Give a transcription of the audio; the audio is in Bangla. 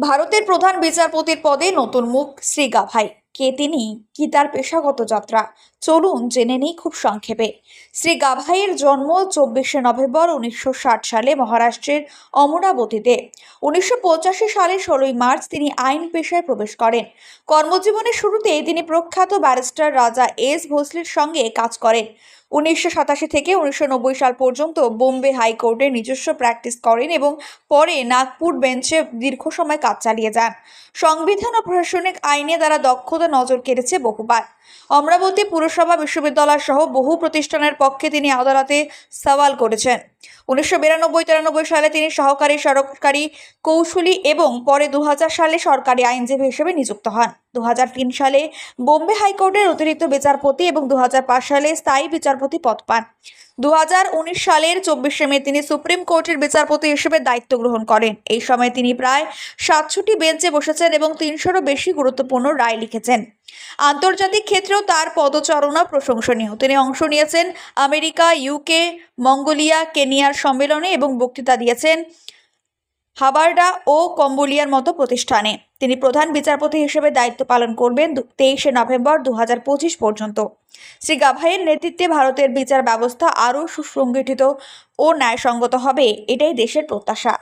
ভারতের প্রধান বিচারপতির পদে নতুন মুখ শ্রী গাভাই। কে তিনি, কি তার পেশাগত যাত্রা, চলুন জেনে নিই খুব সংক্ষেপে। শ্রী গাভাইয়ের জন্ম 24শে নভেম্বর 1960 সালে মহারাষ্ট্রের অমরাবতীতে। 1985 সালে 16ই মার্চ তিনি আইন পেশায় প্রবেশ করেন। কর্মজীবনের শুরুতে তিনি প্রখ্যাত ব্যারিস্টার রাজা এস ভোসলের সঙ্গে কাজ করেন। 1987 থেকে 1990 সাল পর্যন্ত বোম্বে হাইকোর্টে নিজস্ব প্র্যাকটিস করেন এবং পরে নাগপুর বেঞ্চে দীর্ঘ সময় কাজ চালিয়ে যান। সংবিধান ও প্রশাসনিক আইনে তারা দক্ষতা নজর কেড়েছে বহুবার। অমরাবতী পুরসভা, বিশ্ববিদ্যালয় সহ বহু প্রতিষ্ঠানের পক্ষে তিনি আদালতে সওয়াল করেছেন। 1992-93 সালে তিনি সহকারী সরকারি কৌশলী এবং পরে 2000 সালে সরকারি আইনজীবী হিসেবে নিযুক্ত হন। 2003 সালে বোম্বে হাইকোর্টের অতিরিক্ত বিচারপতি এবং 2005 সালে স্থায়ী বিচারপতি পদ পান। 2019 সালের 24শে মে তিনি সুপ্রিম কোর্টের বিচারপতি হিসেবে দায়িত্ব গ্রহণ করেন। এই সময় তিনি প্রায় 700টি বেঞ্চে বসেছেন এবং 300-রও বেশি গুরুত্বপূর্ণ রায় লিখেছেন। আন্তর্জাতিক ক্ষেত্রেও তার পদচারণা প্রশংসনীয়। তিনি অংশ নিয়েছেন আমেরিকা, ইউকে, মঙ্গোলিয়া, কেনিয়ার সম্মেলনে এবং বক্তৃতা দিয়েছেন হাভার্ড ও কম্বোডিয়ার মতো প্রতিষ্ঠানে। তিনি প্রধান বিচারপতি হিসেবে দায়িত্ব পালন করবেন 23শে নভেম্বর 2025 পর্যন্ত। শ্রী গাভাইয়ের নেতৃত্বে ভারতের বিচার ব্যবস্থা আরও সুসংগঠিত ও ন্যায়সঙ্গত হবে, এটাই দেশের প্রত্যাশা।